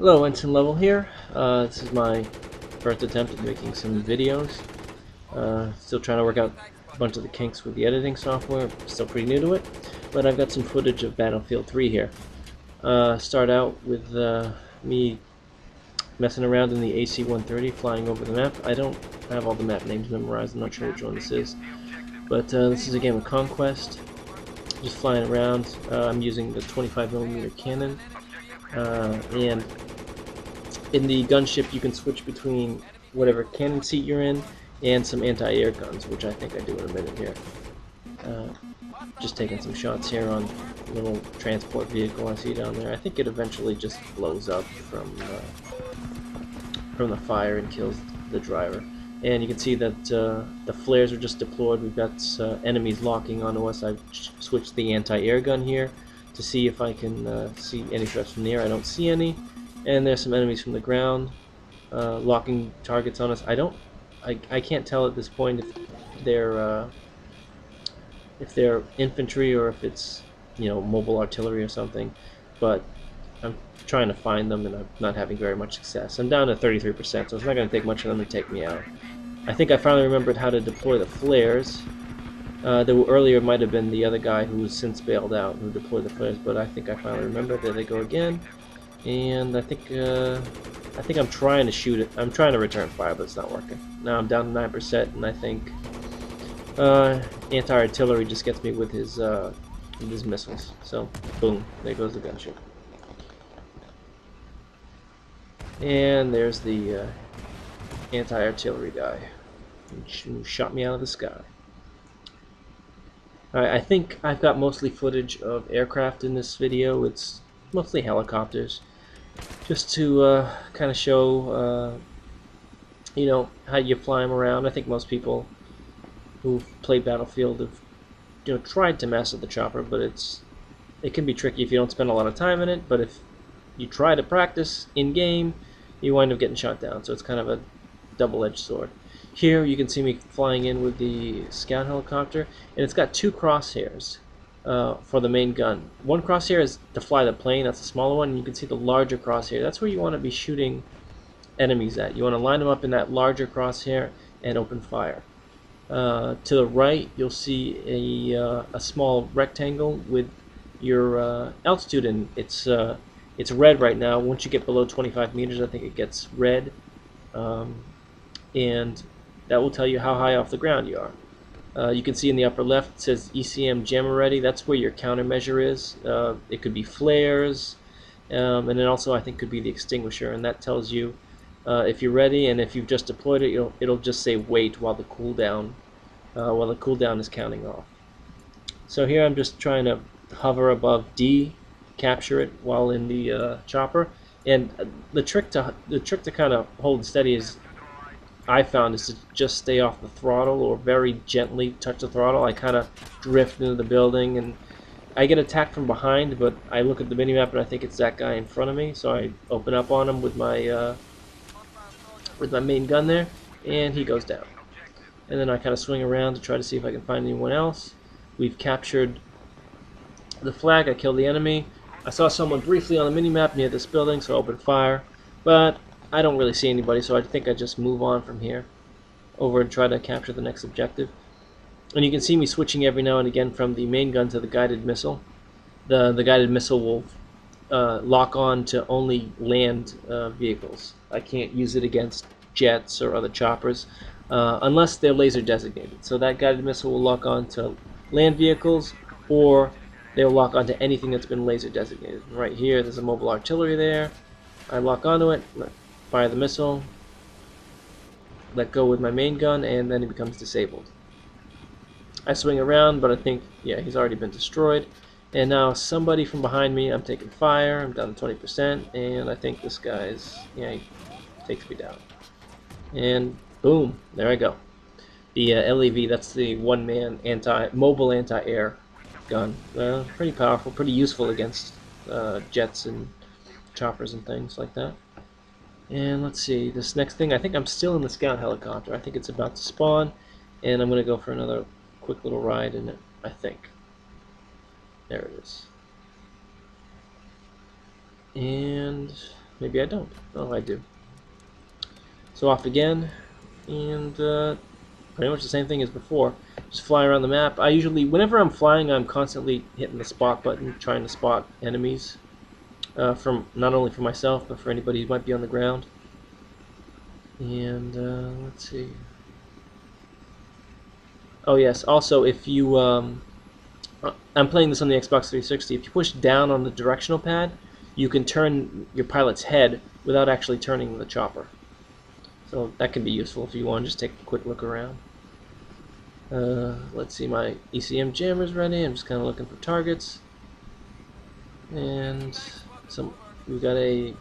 Hello, Ensign Level here. This is my first attempt at making some videos. Still trying to work out a bunch of the kinks with the editing software. Still pretty new to it, but I've got some footage of Battlefield 3 here. Start out with me messing around in the AC-130, flying over the map. I don't have all the map names memorized. I'm not sure which one this is, but this is a game of Conquest. Just flying around. I'm using the 25mm cannon, and in the gunship you can switch between whatever cannon seat you're in and some anti-air guns, which I think I do in a minute here. Just taking some shots here on a little transport vehicle I see down there. I think it eventually just blows up from the fire and kills the driver. And you can see that the flares are just deployed. We've got enemies locking onto us. I've switched the anti-air gun here to see if I can see any threats from the air. I don't see any. And there's some enemies from the ground locking targets on us. I can't tell at this point if they're infantry or if it's mobile artillery or something, but I'm trying to find them and I'm not having very much success. I'm down to 33%, so it's not going to take much of them to take me out. I think I finally remembered how to deploy the flares. Earlier might have been the other guy who was since bailed out who deployed the flares, but I think I finally remembered. There they go again. And I think I'm trying to shoot it. I'm trying to return fire, but it's not working. Now I'm down to 9%, and I think anti-artillery just gets me with his missiles. So boom, there goes the gunship. And there's the anti-artillery guy who shot me out of the sky. Alright, I think I've got mostly footage of aircraft in this video. It's mostly helicopters, just to kind of show how you fly them around. I think most people who've played Battlefield have tried to master the chopper, but it can be tricky if you don't spend a lot of time in it. But if you try to practice in game, you wind up getting shot down. So it's kind of a double-edged sword. Here you can see me flying in with the scout helicopter, and it's got two crosshairs for the main gun. One crosshair is to fly the plane, that's the smaller one, and you can see the larger crosshair. That's where you want to be shooting enemies at. You want to line them up in that larger crosshair and open fire. To the right, you'll see a small rectangle with your altitude in. It's red right now. Once you get below 25 meters, I think it gets red, and that will tell you how high off the ground you are. You can see in the upper left it says ECM jammer ready. That's where your countermeasure is. It could be flares, and then also I think could be the extinguisher, and that tells you if you're ready. And if you've just deployed it, it'll just say wait while the cooldown is counting off. So here I'm just trying to hover above D, capture it while in the chopper. And the trick to kind of hold steady is, I found, is to just stay off the throttle or very gently touch the throttle. I kind of drift into the building and I get attacked from behind, but I look at the minimap and I think it's that guy in front of me, so I open up on him with my main gun there, and he goes down. And then I kind of swing around to try to see if I can find anyone else. We've captured the flag. I killed the enemy. I saw someone briefly on the minimap near this building, so I opened fire, but I don't really see anybody, so I think I just move on from here over and try to capture the next objective. And you can see me switching every now and again from the main gun to the guided missile. The guided missile will lock on to only land vehicles. I can't use it against jets or other choppers unless they're laser designated. So that guided missile will lock on to land vehicles, or they'll lock onto anything that's been laser designated. Right here, there's a mobile artillery there. I lock onto it, fire the missile, let go with my main gun, and then it becomes disabled. I swing around, but I think, yeah, he's already been destroyed. And now somebody from behind me, I'm taking fire, I'm down to 20%, and I think this guy's, yeah, he takes me down. And boom, there I go. The LAV, that's the one-man mobile anti-air gun. Pretty powerful, pretty useful against jets and choppers and things like that. And let's see, this next thing, I think I'm still in the scout helicopter. I think it's about to spawn, and I'm going to go for another quick little ride in it, I think. There it is. And Maybe I don't. Oh, I do. So off again, and pretty much the same thing as before. Just fly around the map. I usually, whenever I'm flying, I'm constantly hitting the spot button, trying to spot enemies. From not only for myself, but for anybody who might be on the ground. And let's see. Oh yes. Also, if you, I'm playing this on the Xbox 360. If you push down on the directional pad, you can turn your pilot's head without actually turning the chopper. So that can be useful if you want to just take a quick look around. Let's see, my ECM jammer's ready. I'm just kind of looking for targets. And we've got a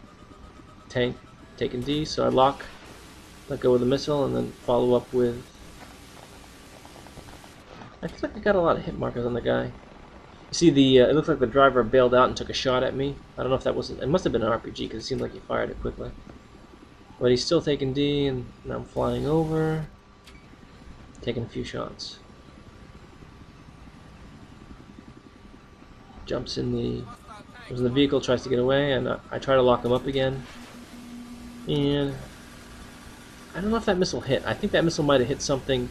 tank taking D, so I let go with the missile, and then follow up with... I feel like I got a lot of hit markers on the guy. You see, it looks like the driver bailed out and took a shot at me. I don't know if that wasn't... It must have been an RPG, because it seemed like he fired it quickly. But he's still taking D, and now I'm flying over, taking a few shots. Jumps in the vehicle, tries to get away, and I try to lock him up again. And I don't know if that missile hit. I think that missile might have hit something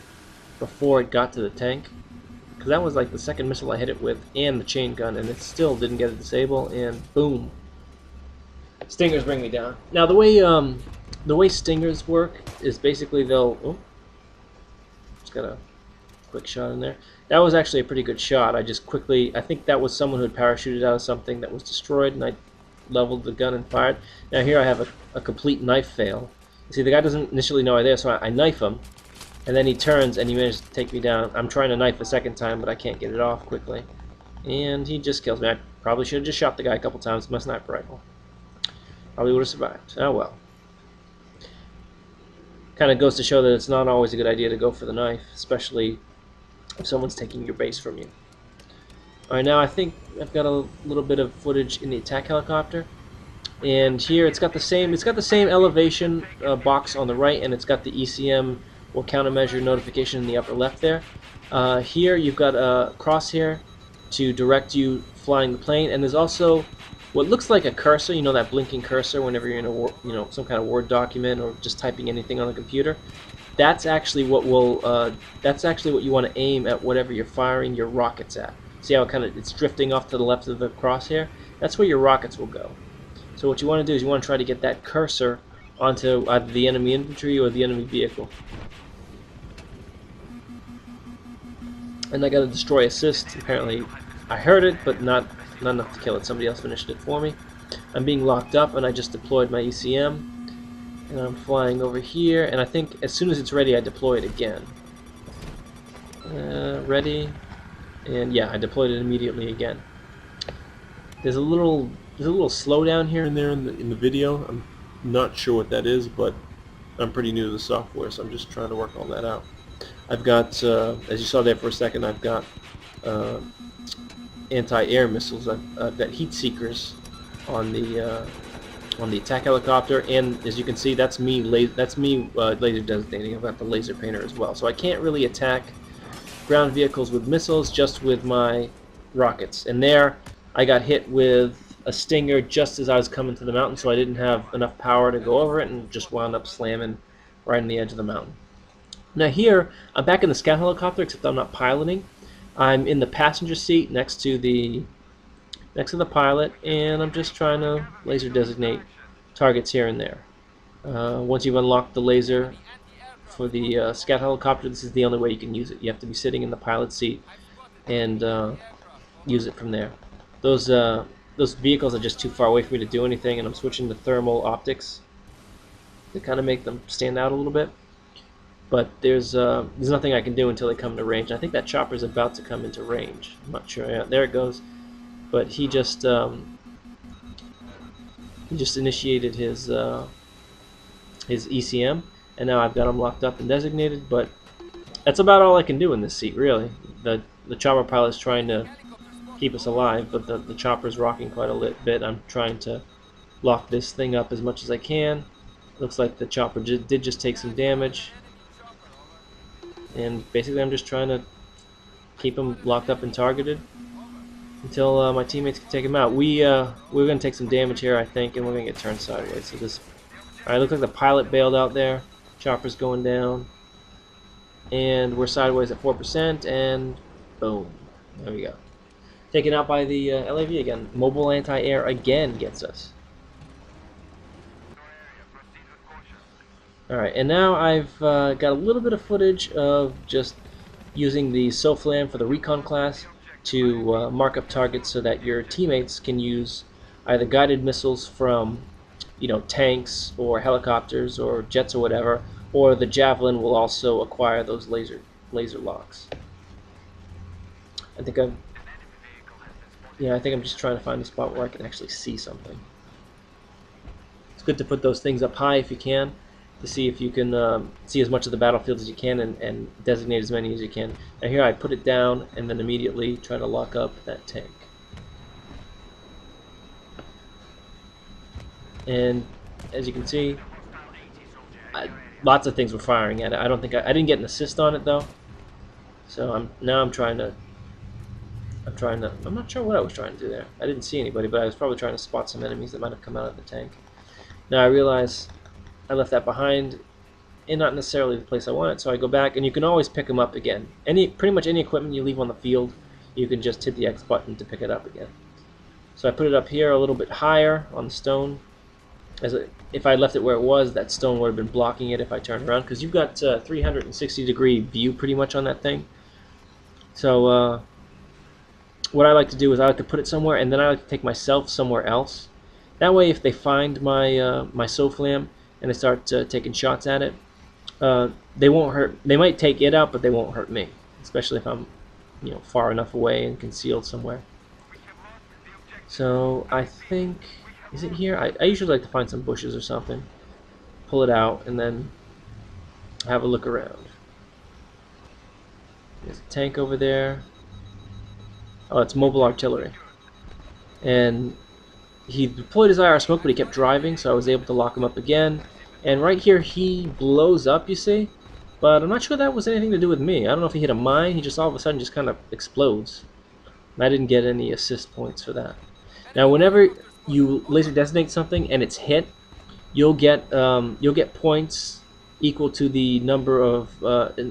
before it got to the tank, because that was like the second missile I hit it with, and the chain gun, and it still didn't get it disabled. And boom, Stingers bring me down. Now the way Stingers work is basically they'll... just got a quick shot in there. That was actually a pretty good shot. I think that was someone who had parachuted out of something that was destroyed, and I leveled the gun and fired. Now here I have a complete knife fail. You see, the guy doesn't initially know I'm there, so I knife him, and then he turns and he manages to take me down. I'm trying to knife a second time, but I can't get it off quickly. And he just kills me. I probably should have just shot the guy a couple times with my sniper rifle. Probably would have survived. Oh well. Kind of goes to show that it's not always a good idea to go for the knife, especially if someone's taking your base from you. Alright, now I think I've got a little bit of footage in the attack helicopter, and here it's got the same elevation box on the right, and it's got the ECM or countermeasure notification in the upper left there. Here you've got a crosshair to direct you flying the plane, and there's also what looks like a cursor, you know, that blinking cursor whenever you're in a some kind of Word document or just typing anything on a computer. That's actually what you want to aim at whatever you're firing your rockets at. See how it's drifting off to the left of the crosshair? That's where your rockets will go. So what you want to do is you want to try to get that cursor onto either the enemy infantry or the enemy vehicle. And I got a destroy assist. Apparently I heard it, but not enough to kill it. Somebody else finished it for me. I'm being locked up, and I just deployed my ECM. And I'm flying over here, and I think as soon as it's ready, I deploy it again. Ready, and yeah, I deployed it immediately again. There's a little slowdown here and there in the video. I'm not sure what that is, but I'm pretty new to the software, so I'm just trying to work all that out. I've got, as you saw there for a second, I've got anti-air missiles. I've got heat seekers on the attack helicopter, and as you can see, that's me laser designating. I've got the laser painter as well, so I can't really attack ground vehicles with missiles, just with my rockets. And there I got hit with a Stinger just as I was coming to the mountain, so I didn't have enough power to go over it, and just wound up slamming right on the edge of the mountain. Now here I'm back in the scout helicopter, except I'm not piloting. I'm in the passenger seat next to the pilot, and I'm just trying to laser designate targets here and there. Once you've unlocked the laser for the scout helicopter, this is the only way you can use it. You have to be sitting in the pilot seat and use it from there. Those vehicles are just too far away for me to do anything, and I'm switching to thermal optics to kind of make them stand out a little bit. But there's nothing I can do until they come to range. I think that chopper's about to come into range. I'm not sure. Yeah, there it goes. But he just initiated his ECM, and now I've got him locked up and designated. But that's about all I can do in this seat, really. The chopper pilot's trying to keep us alive, but the chopper's rocking quite a bit. I'm trying to lock this thing up as much as I can. Looks like the chopper did just take some damage. And basically I'm just trying to keep him locked up and targeted. until my teammates can take him out. We're gonna take some damage here, I think, and we're gonna get turned sideways. So this, all right, looks like the pilot bailed out there. Chopper's going down, and we're sideways at 4%, and boom, there we go. Taken out by the LAV again. Mobile anti-air again gets us. All right, and now I've got a little bit of footage of just using the SOFLAM for the recon class to mark up targets so that your teammates can use either guided missiles from, tanks or helicopters or jets or whatever, or the Javelin will also acquire those laser locks. I think I'm just trying to find a spot where I can actually see something. It's good to put those things up high if you can, to see if you can see as much of the battlefield as you can and designate as many as you can. Now here I put it down and then immediately try to lock up that tank. And as you can see, lots of things were firing at it. I didn't get an assist on it though. So I'm not sure what I was trying to do there. I didn't see anybody, but I was probably trying to spot some enemies that might have come out of the tank. Now I realize I left that behind and not necessarily the place I wanted, so I go back, and you can always pick them up again. Pretty much any equipment you leave on the field, you can just hit the X button to pick it up again. So I put it up here a little bit higher on the stone. If I left it where it was, that stone would have been blocking it if I turned around, because you've got 360-degree view pretty much on that thing. So what I like to do is I like to put it somewhere, and then I like to take myself somewhere else. That way, if they find my my SOFLAM and they start taking shots at it, they won't hurt. They might take it out, but they won't hurt me, especially if I'm, far enough away and concealed somewhere. So I think, is it here? I usually like to find some bushes or something, pull it out, and then have a look around. There's a tank over there. Oh, it's mobile artillery. And he deployed his IR smoke, but he kept driving, so I was able to lock him up again. And right here, he blows up, you see? But I'm not sure that was anything to do with me. I don't know if he hit a mine. He just all of a sudden just kind of explodes. And I didn't get any assist points for that. Now, whenever you laser designate something and it's hit, you'll get points equal to the number of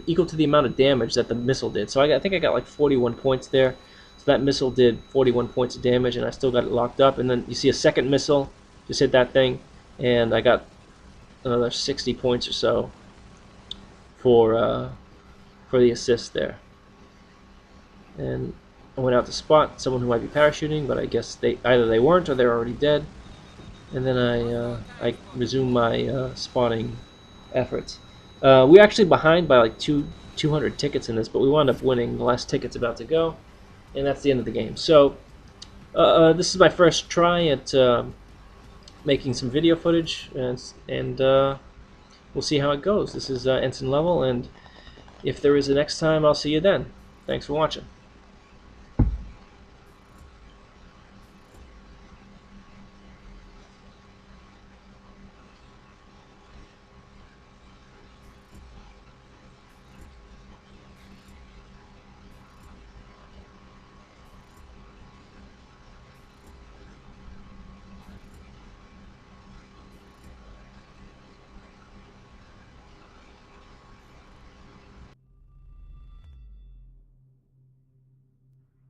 equal to the amount of damage that the missile did. So I think I got like 41 points there. So that missile did 41 points of damage, and I still got it locked up. And then you see a second missile just hit that thing, and I got another 60 points or so for the assist there. And I went out to spot someone who might be parachuting, but I guess either they weren't or they're already dead. And then I resumed my spawning efforts. We're actually behind by like 200 tickets in this, but we wound up winning. The last ticket's about to go, and that's the end of the game. So this is my first try at making some video footage, and we'll see how it goes. This is Ensign Level, and if there is a next time, I'll see you then. Thanks for watching.